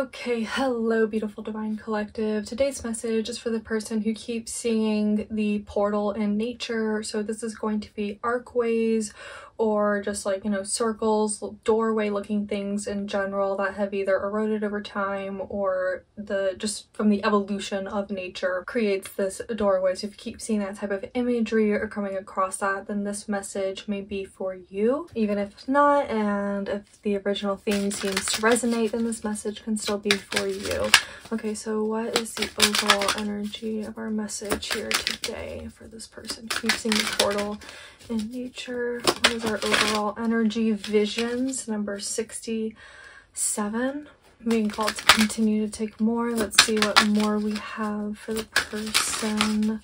Okay, hello beautiful divine collective. Today's message is for the person who keeps seeing the portal in nature. So this is going to be archways or just like, circles, doorway looking things in general that have either eroded over time or just from the evolution of nature creates this doorway. So if you keep seeing that type of imagery or coming across that, then this message may be for you. Even if it's not, and if the original theme seems to resonate, then this message can still be for you. Okay, so what is the overall energy of our message here today for this person? Keep seeing the portal in nature. What is our overall energy? Visions, number 67. Being called to continue to take more. Let's see what more we have for the person.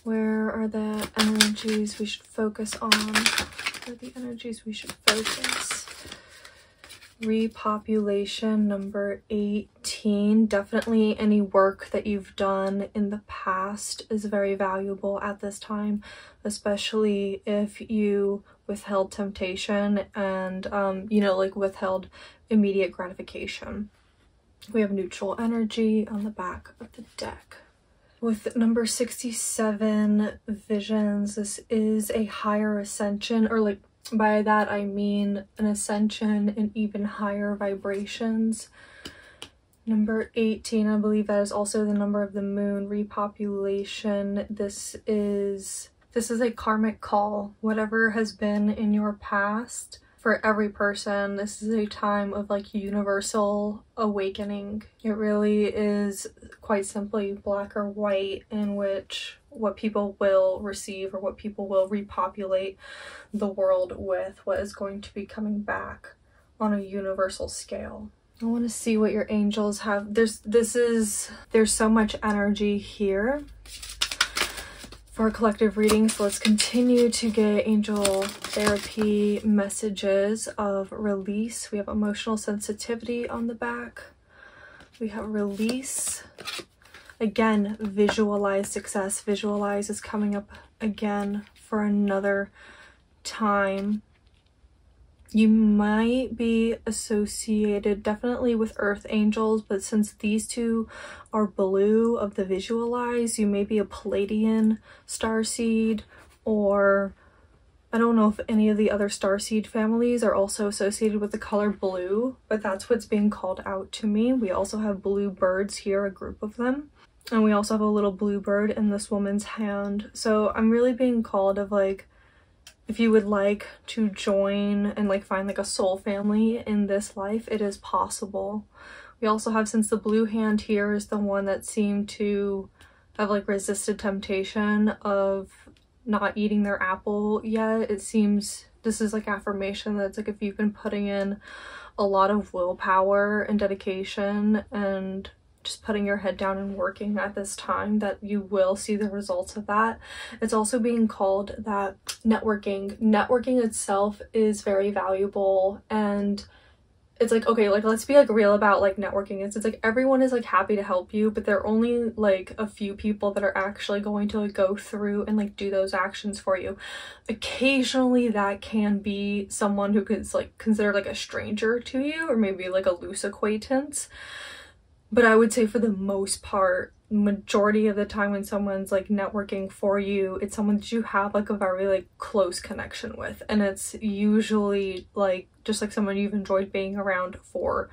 Where are the energies we should focus on? Where are the energies we should focus? Repopulation, number 18. Definitely any work that you've done in the past is very valuable at this time, especially if you withheld temptation and like withheld immediate gratification. We have neutral energy on the back of the deck. With number 67, visions, this is a higher ascension, or by that I mean an ascension in even higher vibrations. Number 18, I believe that is also the number of the moon. Repopulation, this is a karmic call. Whatever has been in your past, for every person, this is a time of universal awakening. It really is quite simply black or white, in which what people will receive or what people will repopulate the world with, what is going to be coming back on a universal scale. I want to see what your angels have. There's so much energy here for a collective reading, so let's continue to get angel therapy messages of release. We have emotional sensitivity on the back. We have release. Again, visualize success. Visualize is coming up again for another time. You might be associated definitely with earth angels, but since these two are blue of the visualize, you may be a Palladian starseed, or I don't know if any of the other starseed families are also associated with the color blue, but that's what's being called out to me. We also have blue birds here, a group of them. And we also have a little blue bird in this woman's hand. So I'm really being called of if you would like to join and find a soul family in this life, it is possible. We also have, since the blue hand here is the one that seemed to have resisted temptation of not eating their apple yet, it seems this is affirmation that it's if you've been putting in a lot of willpower and dedication and just putting your head down and working at this time, that you will see the results of that. It's also being called that networking itself is very valuable, and it's okay, let's be real about networking. It's everyone is happy to help you, but there are only a few people that are actually going to go through and do those actions for you. Occasionally that can be someone who is considered a stranger to you, or maybe a loose acquaintance. But I would say for the most part, majority of the time when someone's networking for you, it's someone that you have a very close connection with, and it's usually just someone you've enjoyed being around for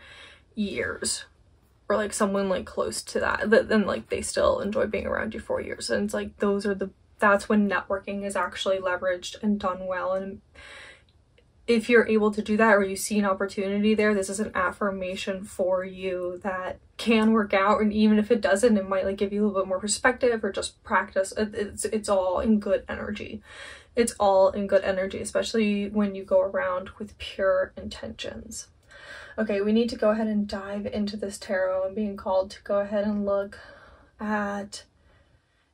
years, or someone close to that, then they still enjoy being around you for years. And it's that's when networking is actually leveraged and done well. And if you're able to do that, or you see an opportunity there, this is an affirmation for you that can work out. And even if it doesn't, it might give you a little bit more perspective, or just practice. It's all in good energy. It's all in good energy, especially when you go around with pure intentions. Okay, we need to go ahead and dive into this tarot. I'm being called to go ahead and look at,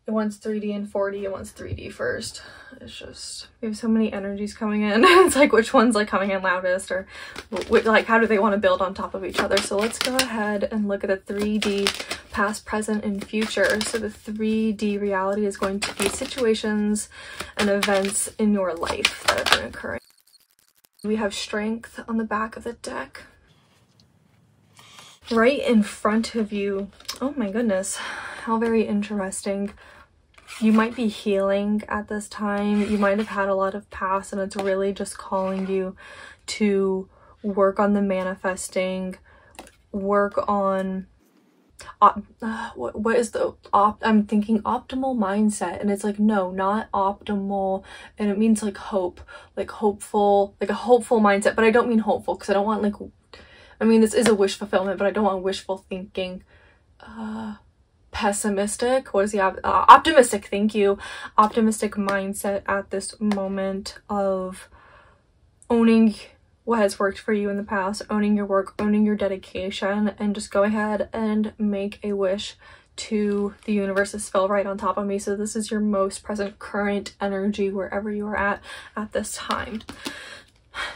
it wants 3D and 4D, it wants 3D first. It's just, we have so many energies coming in. It's which one's coming in loudest, or how do they want to build on top of each other? So let's go ahead and look at a 3D, past, present, and future. So the 3D reality is going to be situations and events in your life that have been occurring. We have strength on the back of the deck. right in front of you. Oh my goodness, how very interesting. You might be healing at this time. You might have had a lot of past, and it's really just calling you to work on the manifesting, work on what is the I'm thinking optimal mindset, and it's like, no, not optimal, and it means like hope, like hopeful, like a hopeful mindset. But I don't mean hopeful because I don't want like, I mean, this is a wish fulfillment, but I don't want wishful thinking. Pessimistic, what does he have? Optimistic, thank you. Optimistic mindset at this moment of owning what has worked for you in the past, owning your work, owning your dedication, and just go ahead and make a wish to the universe. This fell right on top of me, so this is your most present current energy wherever you are at this time.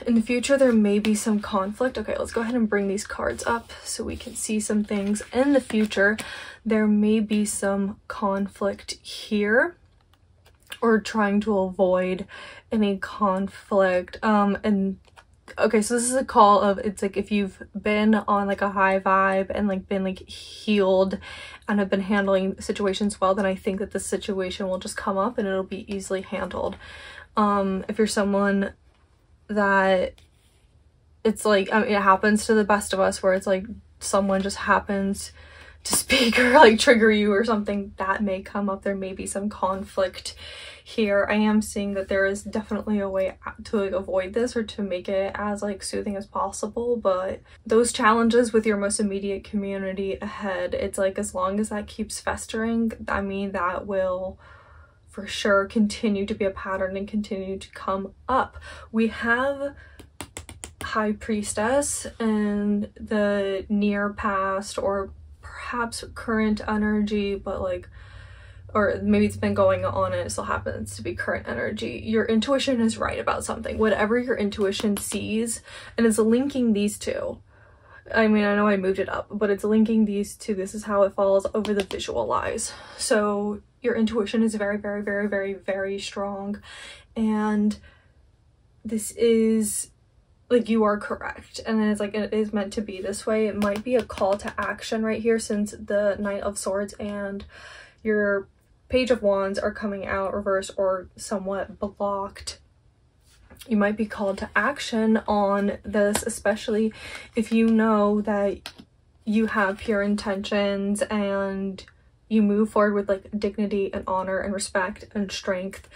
In the future, there may be some conflict. Okay, let's go ahead and bring these cards up so we can see some things. In the future, there may be some conflict here, or trying to avoid any conflict. And okay, so this is a call of, it's like if you've been on like a high vibe and like been like healed and have been handling situations well, then I think that this situation will just come up and it'll be easily handled. If you're someone that it's like, I mean, it happens to the best of us, where it's like someone just happens to speak or like trigger you or something, that may come up. There may be some conflict here. I am seeing that there is definitely a way to like avoid this, or to make it as like soothing as possible. But those challenges with your most immediate community ahead, it's like, as long as that keeps festering, I mean, that will for sure continue to be a pattern and continue to come up. We have High Priestess and the near past, or perhaps current energy, but like, or maybe it's been going on and it still happens to be current energy. Your intuition is right about something. Whatever your intuition sees, and it's linking these two. I mean, I know I moved it up, but it's linking these two. This is how it falls over the visualize. So your intuition is very, very, very, very, very strong. And this is like, you are correct. And then it's like, it is meant to be this way. It might be a call to action right here, since the Knight of Swords and your Page of Wands are coming out reversed or somewhat blocked. You might be called to action on this, especially if you know that you have pure intentions and you move forward with like dignity and honor and respect and strength,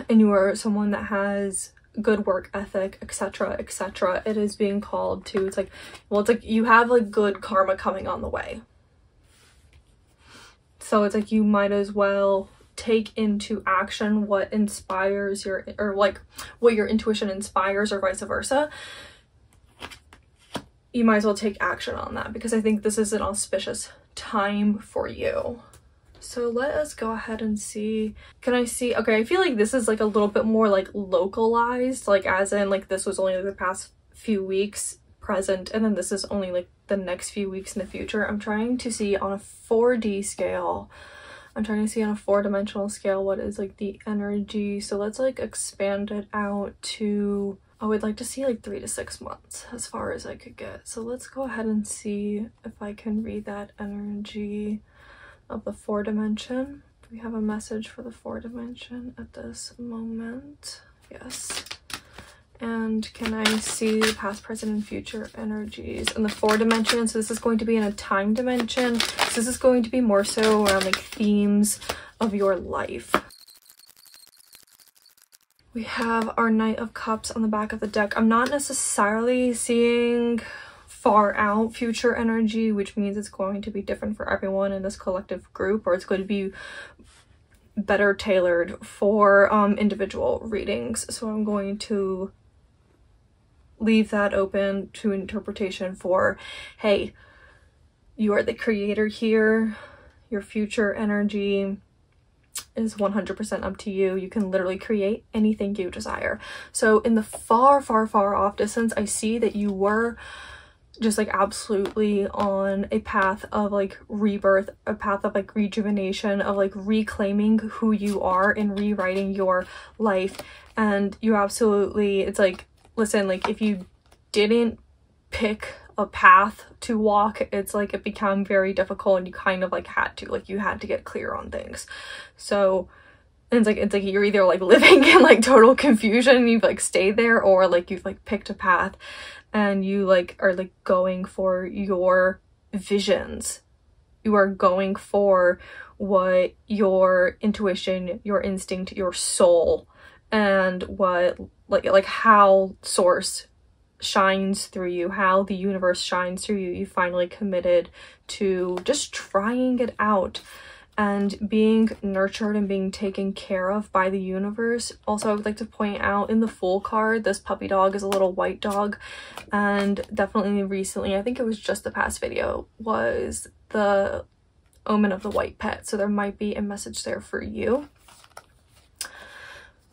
and you are someone that has good work ethic, etc., etc. It is being called to, it's like, well, it's like you have like good karma coming on the way. So it's like, you might as well take into action what inspires your, or like what your intuition inspires, or vice versa. You might as well take action on that, because I think this is an auspicious time for you. So let us go ahead and see. Can I see? Okay, I feel like this is like a little bit more like localized, like as in like this was only like the past few weeks present, and then this is only like the next few weeks in the future. I'm trying to see on a 4D scale. I'm trying to see on a 4-dimensional scale what is like the energy. So let's like expand it out to, I would like to see like 3 to 6 months as far as I could get. So let's go ahead and see if I can read that energy of the 4-dimension. Do we have a message for the 4-dimension at this moment? Yes. And can I see past, present, and future energies in the 4-dimension? So this is going to be in a time dimension. So this is going to be more so around like themes of your life. We have our Knight of Cups on the back of the deck. I'm not necessarily seeing far out future energy, which means it's going to be different for everyone in this collective group, or it's going to be better tailored for individual readings. So I'm going to leave that open to interpretation for, hey, you are the creator here. Your future energy is 100% up to you. You can literally create anything you desire. So in the far, far, far off distance, I see that you were just like absolutely on a path of like rebirth, a path of like rejuvenation, of like reclaiming who you are and rewriting your life. And you absolutely, it's like, listen, like if you didn't pick a path to walk. It's like it became very difficult, and you kind of like had to get clear on things. So and it's like you're either like living in like total confusion and you've like stayed there, or like you've like picked a path and you like are like going for your visions. You are going for what your intuition, your instinct, your soul, and what like how source shines through you, how the universe shines through you. You finally committed to just trying it out and being nurtured and being taken care of by the universe. Also, I would like to point out in the Fool card, this puppy dog is a little white dog, and definitely recently, I think it was just the past video, was the omen of the white pet. So there might be a message there for you.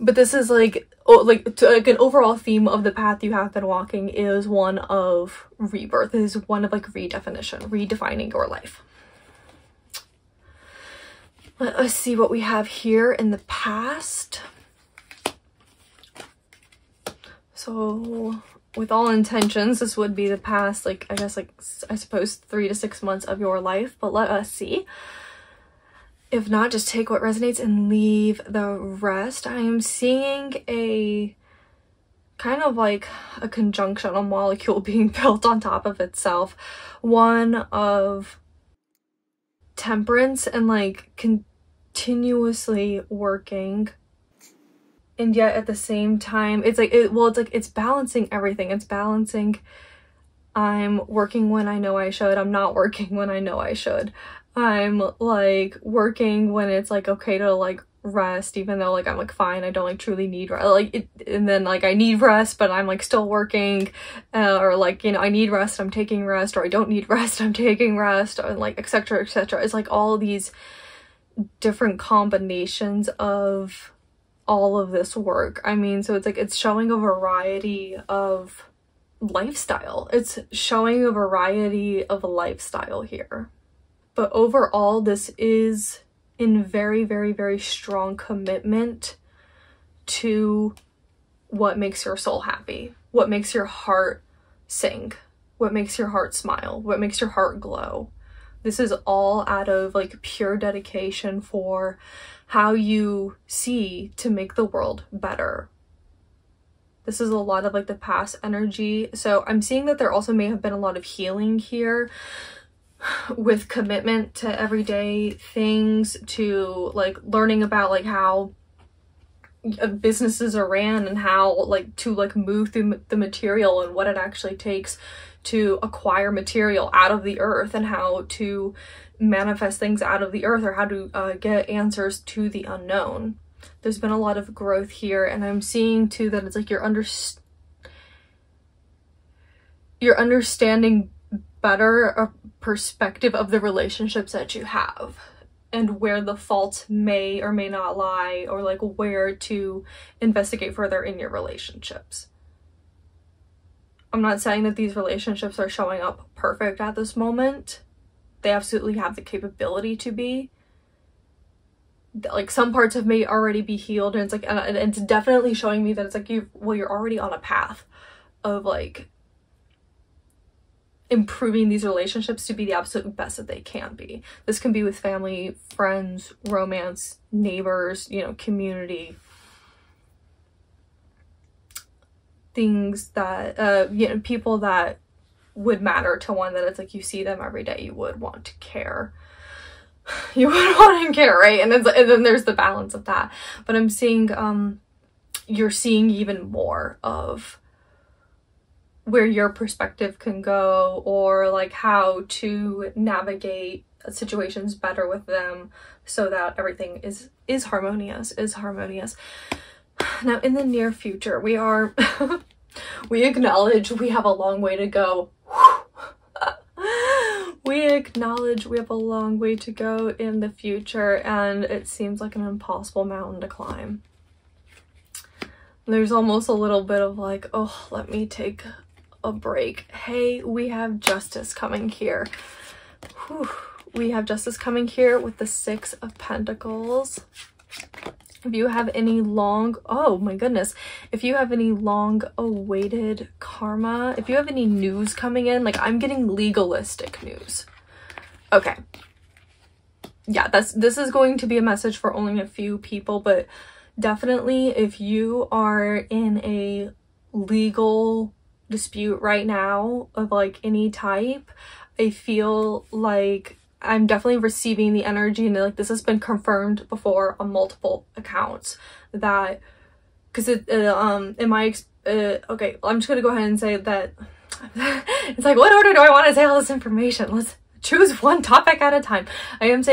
But this is like an overall theme of the path you have been walking is one of rebirth. It is one of like redefining your life. Let us see what we have here in the past. So with all intentions, this would be the past, like, I guess, like, I suppose 3 to 6 months of your life, but let us see. If not, just take what resonates and leave the rest. I am seeing a kind of like a conjunction, a molecule being built on top of itself. One of temperance and like continuously working, and yet at the same time it's like it's balancing everything. It's balancing, I'm working when I know I should, I'm not working when I know I should, I'm like working when it's like okay to like rest, even though like I'm like fine, I don't like truly need rest, like it, and then like I need rest but I'm like still working, or like, you know, I need rest, I'm taking rest, or I don't need rest, I'm taking rest, or like etc etc. It's like all these different combinations of all of this work. I mean, so it's like it's showing a variety of lifestyle. It's showing a variety of lifestyle here. But overall, this is in very, very, very strong commitment to what makes your soul happy, what makes your heart sing, what makes your heart smile, what makes your heart glow. This is all out of like pure dedication for how you see to make the world better. This is a lot of like the past energy. So I'm seeing that there also may have been a lot of healing here with commitment to everyday things, to like learning about like how businesses are ran and how like to like move through the material and what it actually takes to acquire material out of the earth, and how to manifest things out of the earth, or how to get answers to the unknown. There's been a lot of growth here, and I'm seeing too that it's like you're understanding better a perspective of the relationships that you have, and where the faults may or may not lie, or like where to investigate further in your relationships. I'm not saying that these relationships are showing up perfect at this moment. They absolutely have the capability to be. Like some parts of may already be healed, and it's like, and it's definitely showing me that it's like you're already on a path of like improving these relationships to be the absolute best that they can be. This can be with family, friends, romance, neighbors, you know, community, things that you know, people that would matter to one, that it's like you see them every day, you would want to care. You would want to care, right? And then there's the balance of that. But I'm seeing you're seeing even more of where your perspective can go, or like how to navigate situations better with them so that everything is harmonious. Now in the near future, we are we acknowledge we have a long way to go. We acknowledge we have a long way to go in the future, and it seems like an impossible mountain to climb. There's almost a little bit of like, oh, let me take a break. Hey, we have justice coming here. Whew. We have justice coming here with the 6 of Pentacles. If you have any oh my goodness, if you have any long awaited karma, if you have any news coming in, like I'm getting legalistic news. Okay. Yeah, this is going to be a message for only a few people, but definitely if you are in a legal dispute right now of like any type, I feel like I'm definitely receiving the energy, and like this has been confirmed before on multiple accounts, that because it in my okay, I'm just gonna go ahead and say that it's like, what order do I want to say all this information? Let's choose one topic at a time. I'm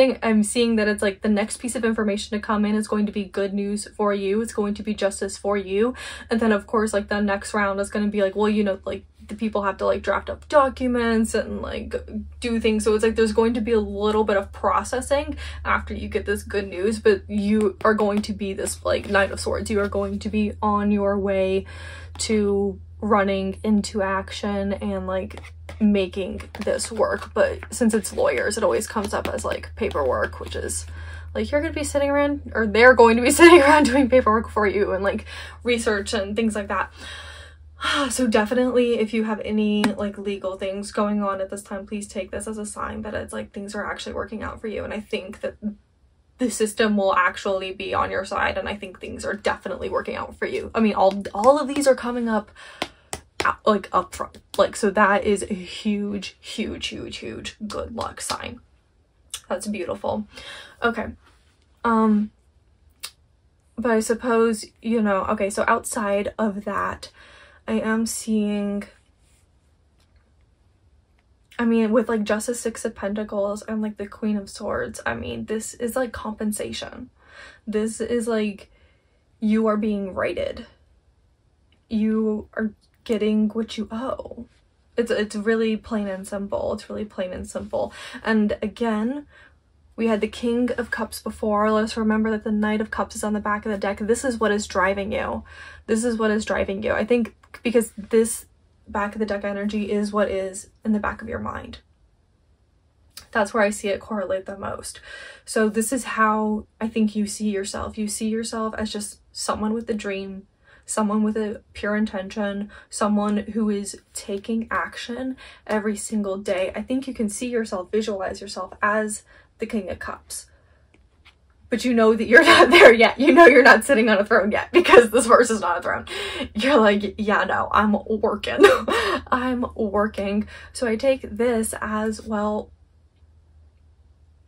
seeing that it's like the next piece of information to come in is going to be good news for you. It's going to be justice for you. And then of course, like the next round is going to be like, well, you know, like the people have to like draft up documents and like do things. So it's like, there's going to be a little bit of processing after you get this good news, but you are going to be this like Knight of Swords. You are going to be on your way to running into action and like making this work. But since it's lawyers, it always comes up as like paperwork, which is like you're gonna be sitting around, or they're going to be sitting around doing paperwork for you and like research and things like that. So definitely if you have any like legal things going on at this time, please take this as a sign that it's like things are actually working out for you. And I think that the system will actually be on your side, and I think things are definitely working out for you. I mean, all of these are coming up like up front, like, so that is a huge good luck sign. That's beautiful. Okay, but I suppose, you know, okay, so outside of that, I am seeing, I mean, with like Justice, Six of Pentacles and like the Queen of Swords, I mean, this is like compensation. This is like you are being righted. You are getting what you owe. It's really plain and simple. It's really plain and simple. And again, we had the King of Cups before. Let's remember that the Knight of Cups is on the back of the deck. This is what is driving you. This is what is driving you. I think because this back of the deck energy is what is in the back of your mind. That's where I see it correlate the most. So this is how I think you see yourself. You see yourself as just someone with a dream, someone with a pure intention, someone who is taking action every single day. I think you can see yourself, visualize yourself as the King of Cups. But you know that you're not there yet. You know you're not sitting on a throne yet, because this horse is not a throne. You're like, yeah, no, I'm working. I'm working. So I take this as, well,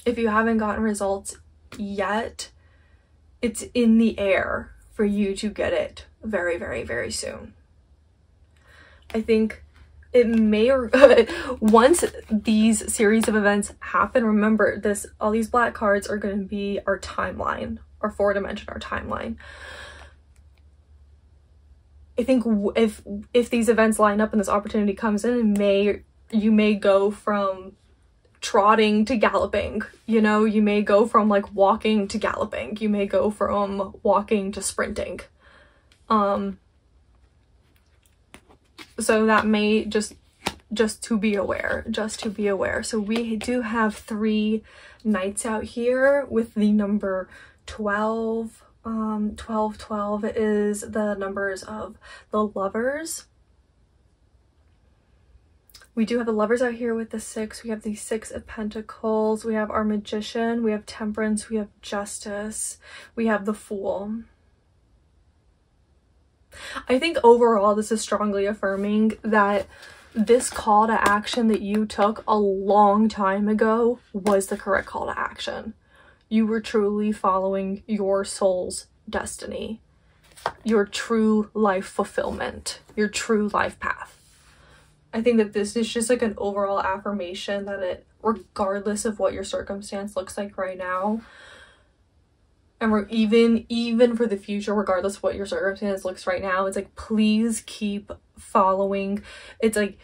if you haven't gotten results yet, it's in the air for you to get it very soon. I think it may, once these series of events happen, remember this, all these black cards are going to be our timeline, our 4-dimension, our timeline. I think if these events line up and this opportunity comes in, you may go from trotting to galloping, you know, you may go from like walking to galloping, you may go from walking to sprinting. So that may just to be aware, So we do have 3 knights out here with the number 12. 12 is the numbers of the Lovers. We do have the Lovers out here with the 6. We have the 6 of Pentacles. We have our Magician. We have Temperance. We have Justice. We have the Fool. I think overall this is strongly affirming that this call to action that you took a long time ago was the correct call to action. You were truly following your soul's destiny, your true life fulfillment, your true life path. I think that this is just like an overall affirmation that regardless of what your circumstance looks like right now, and we're even for the future, regardless of what your circumstance looks right now, it's like, please keep following. It's like,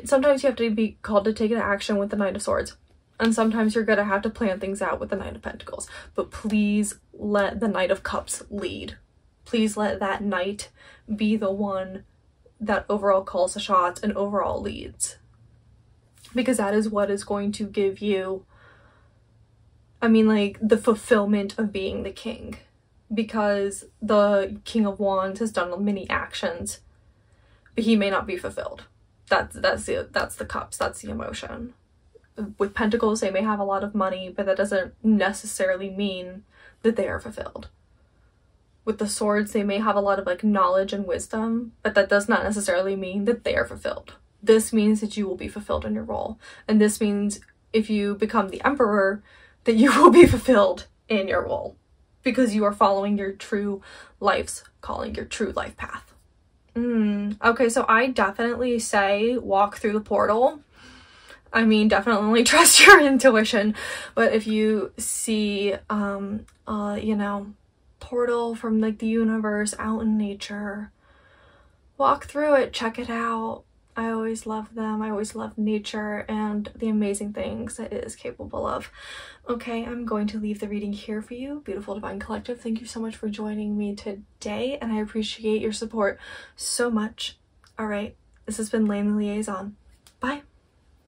sometimes you have to be called to take an action with the Knight of Swords, and sometimes you're gonna have to plan things out with the Knight of Pentacles, but please let the Knight of Cups lead. Please let that knight be the one that overall calls the shots and overall leads, because that is what is going to give you, I mean, like, the fulfillment of being the king. because the King of Wands has done many actions, but he may not be fulfilled. That's the Cups, that's the emotion. With Pentacles, they may have a lot of money, but that doesn't necessarily mean that they are fulfilled. With the Swords, they may have a lot of like knowledge and wisdom, but that does not necessarily mean that they are fulfilled. This means that you will be fulfilled in your role. And this means if you become the Emperor, that you will be fulfilled in your role, because you are following your true life's calling, your true life path. Okay, so I definitely say walk through the portal. I mean, definitely trust your intuition, but if you see, you know, portal from like the universe out in nature, walk through it, check it out. I always love them. I always love nature and the amazing things that it is capable of. Okay, I'm going to leave the reading here for you. Beautiful Divine Collective, thank you so much for joining me today, and I appreciate your support so much. All right, this has been Layne the Liaison. Bye.